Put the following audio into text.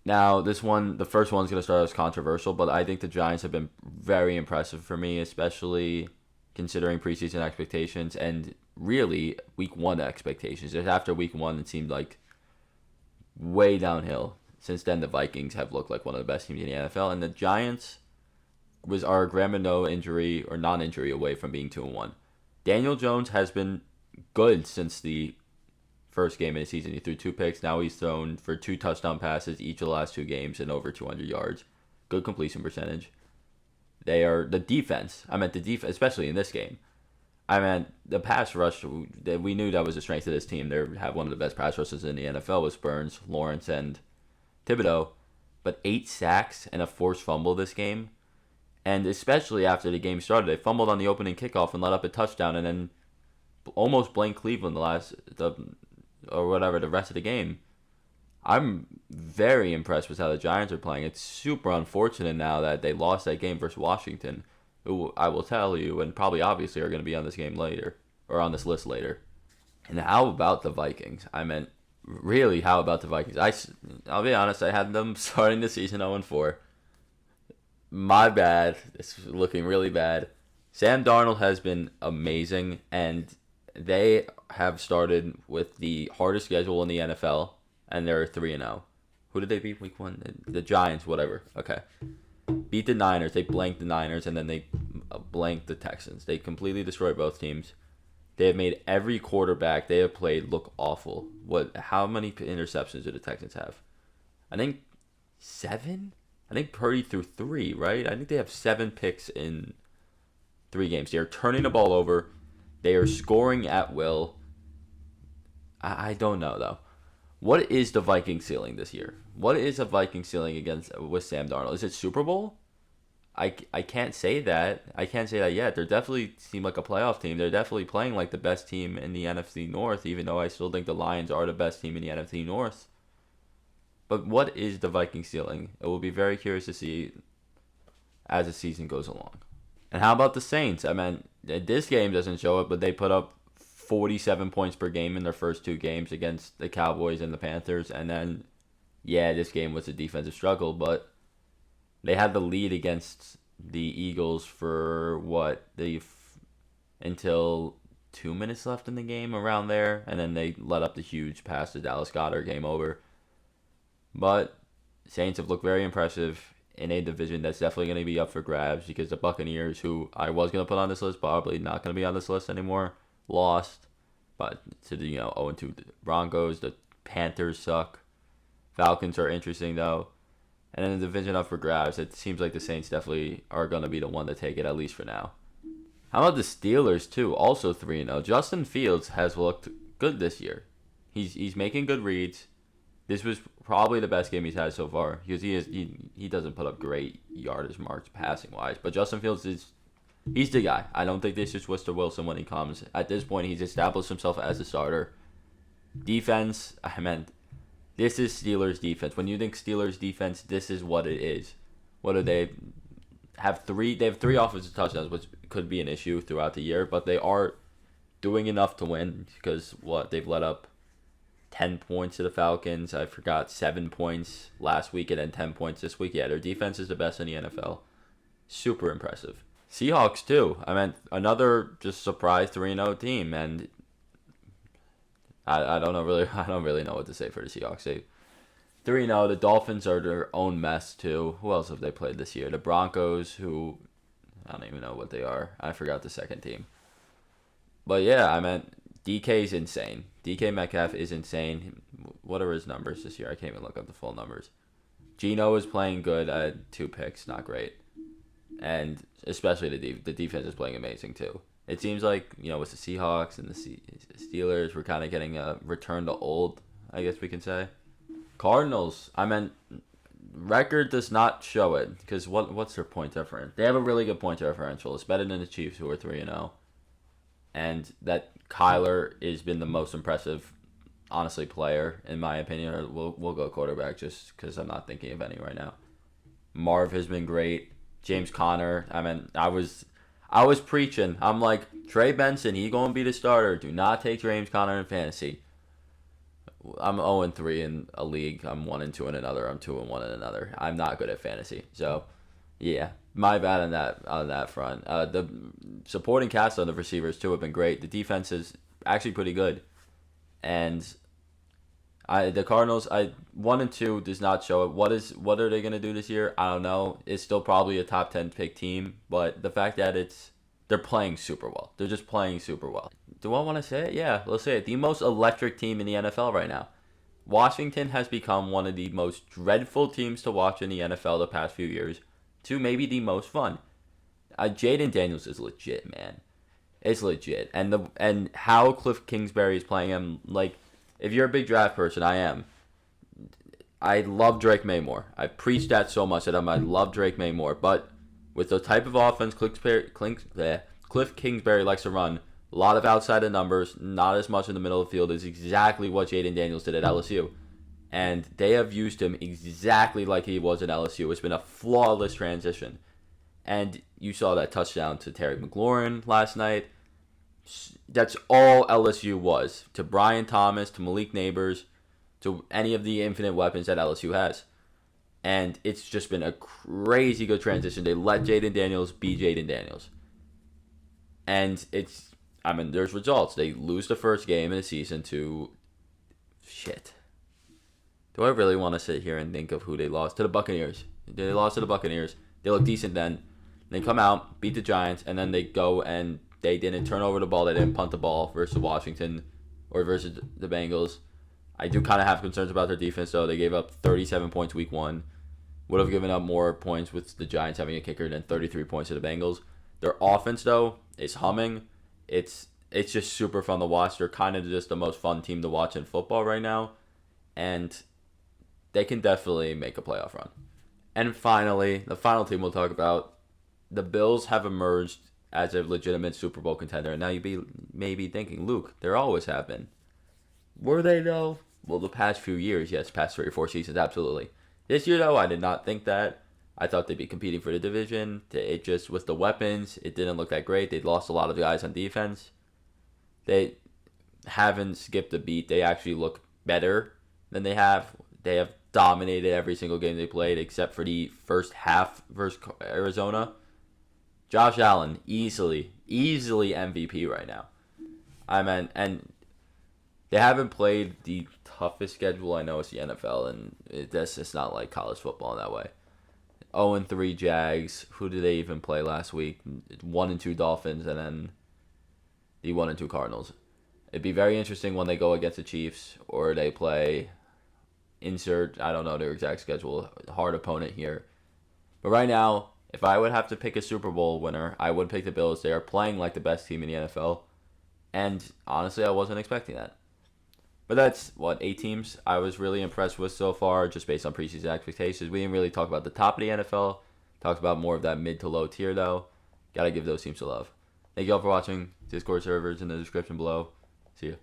Now, the first one's going to start as controversial, but I think the Giants have been very impressive for me, especially considering preseason expectations and really week one expectations. Just after week one, it seemed like way downhill. Since then, the Vikings have looked like one of the best teams in the NFL, and the Giants are a Graham no injury or non-injury away from being 2-1. Daniel Jones has been good since the first game of the season. He threw 2 picks. Now he's thrown for 2 touchdown passes each of the last 2 games and over 200 yards. Good completion percentage. They are the defense. I meant the defense, especially in this game. I meant the pass rush. We knew that was the strength of this team. They have one of the best pass rushes in the NFL with Burns, Lawrence, and Thibodeau. But 8 sacks and a forced fumble this game. And especially after the game started, they fumbled on the opening kickoff and let up a touchdown, and then almost blanked Cleveland the rest of the game. I'm very impressed with how the Giants are playing. It's super unfortunate now that they lost that game versus Washington, who I will tell you, and probably obviously are going to be on this game later, or on this list later. And how about the Vikings? I meant, really, how about the Vikings? I'll be honest, I had them starting the season 0-4. My bad. It's looking really bad. Sam Darnold has been amazing, and they have started with the hardest schedule in the NFL, and they're 3-0. Who did they beat week 1? The Giants, whatever. Okay. Beat the Niners. They blanked the Niners, and then they blanked the Texans. They completely destroyed both teams. They have made every quarterback they have played look awful. How many interceptions do the Texans have? I think 7? I think Purdy threw 3, right? I think they have 7 picks in 3 games. They are turning the ball over. They are scoring at will. I don't know, though. What is the Viking ceiling this year? What is a Viking ceiling with Sam Darnold? Is it Super Bowl? I can't say that. I can't say that yet. They definitely seem like a playoff team. They're definitely playing like the best team in the NFC North, even though I still think the Lions are the best team in the NFC North. But what is the Viking ceiling? It will be very curious to see as the season goes along. And how about the Saints? I mean, this game doesn't show it, but they put up 47 points per game in their first 2 games against the Cowboys and the Panthers. And then, yeah, this game was a defensive struggle, but they had the lead against the Eagles for until 2 minutes left in the game, around there. And then they let up the huge pass to Dallas Goedert, game over. But Saints have looked very impressive in a division that's definitely going to be up for grabs, because the Buccaneers, who I was going to put on this list, probably not going to be on this list anymore, lost. But to the 0-2 Broncos, the Panthers suck. Falcons are interesting, though. And in the division up for grabs, it seems like the Saints definitely are going to be the one to take it, at least for now. How about the Steelers, too? Also 3-0. Justin Fields has looked good this year. He's making good reads. This was probably the best game he's had so far, because he doesn't put up great yardage marks passing wise, but Justin Fields he's the guy. I don't think this is Worcester Wilson when he comes. At this point, he's established himself as a starter. Defense, this is Steelers defense. When you think Steelers defense, this is what it is. What do they have? They have 3 offensive touchdowns, which could be an issue throughout the year, but they are doing enough to win, because they've let up 10 points to the Falcons. I forgot 7 points last week and then 10 points this week. Yeah, their defense is the best in the NFL. Super impressive. Seahawks too. Another just surprise 3-0 team, and I don't really know what to say for the Seahawks. They 3-0. The Dolphins are their own mess too. Who else have they played this year? The Broncos, who I don't even know what they are. I forgot the second team. But yeah, DK's insane. DK Metcalf is insane. What are his numbers this year? I can't even look up the full numbers. Geno is playing good. 2 picks, not great. And especially the defense is playing amazing too. It seems like, with the Seahawks and the Steelers, we're kind of getting a return to old, I guess we can say. Cardinals, record does not show it, because what's their point difference? They have a really good point differential. It's better than the Chiefs, who are 3-0. And that Kyler has been the most impressive, honestly, player, in my opinion. Or we'll go quarterback, just because I'm not thinking of any right now. Marv has been great. James Conner, I was preaching. I'm like, Trey Benson, he going to be the starter. Do not take James Conner in fantasy. I'm 0-3 in a league. I'm 1-2 in another. I'm 2-1 in another. I'm not good at fantasy, so yeah, my bad on that front. The supporting cast on the receivers too have been great. The defense is actually pretty good, and the Cardinals, 1-2 does not show it. What are they gonna do this year? I don't know. It's still probably a top 10 pick team, but the fact that they're playing super well. They're just playing super well. Do I want to say it? Yeah, let's say it. The most electric team in the NFL right now. Washington has become one of the most dreadful teams to watch in the NFL the past few years, to maybe the most fun. Jaden Daniels is legit, man. It's legit, and how Cliff Kingsbury is playing him, like, if you're a big draft person, I am. I love Drake May more. I preach that so much that I love Drake May more, but with the type of offense Cliff Kingsbury likes to run, a lot of outside of numbers, not as much in the middle of the field, is exactly what Jaden Daniels did at LSU. And they have used him exactly like he was at LSU. It's been a flawless transition. And you saw that touchdown to Terry McLaurin last night. That's all LSU was. To Brian Thomas, to Malik Neighbors, to any of the infinite weapons that LSU has. And it's just been a crazy good transition. They let Jaden Daniels be Jaden Daniels. And there's results. They lose the first game in the season to shit. Do I really want to sit here and think of who they lost? To the Buccaneers. They lost to the Buccaneers. They look decent then. They come out, beat the Giants, and then they go and they didn't turn over the ball. They didn't punt the ball versus Washington or versus the Bengals. I do kind of have concerns about their defense, though. They gave up 37 points week one. Would have given up more points with the Giants having a kicker than 33 points to the Bengals. Their offense, though, is humming. It's just super fun to watch. They're kind of just the most fun team to watch in football right now. And they can definitely make a playoff run. And finally, the final team we'll talk about, the Bills have emerged as a legitimate Super Bowl contender. And now you may be thinking, Luke, there always have been. Were they, though? Well, the past few years, yes, past 3 or 4 seasons, absolutely. This year, though, I did not think that. I thought they'd be competing for the division. It just, with the weapons, it didn't look that great. They'd lost a lot of guys on defense. They haven't skipped a beat. They actually look better than they have. They have dominated every single game they played except for the first half versus Arizona. Josh Allen, easily MVP right now. And they haven't played the toughest schedule. I know it's the NFL, and it's not like college football in that way. 0-3 Jags. Who did they even play last week? 1-2 Dolphins, and then the 1-2 Cardinals. It'd be very interesting when they go against the Chiefs or they play I don't know their exact schedule, hard opponent here. But right now, if I would have to pick a Super Bowl winner, I would pick the Bills. They are playing like the best team in the NFL. And honestly, I wasn't expecting that. But that's, 8 teams I was really impressed with so far, just based on preseason expectations. We didn't really talk about the top of the NFL. Talked about more of that mid to low tier, though. Got to give those teams some love. Thank you all for watching. Discord servers in the description below. See you.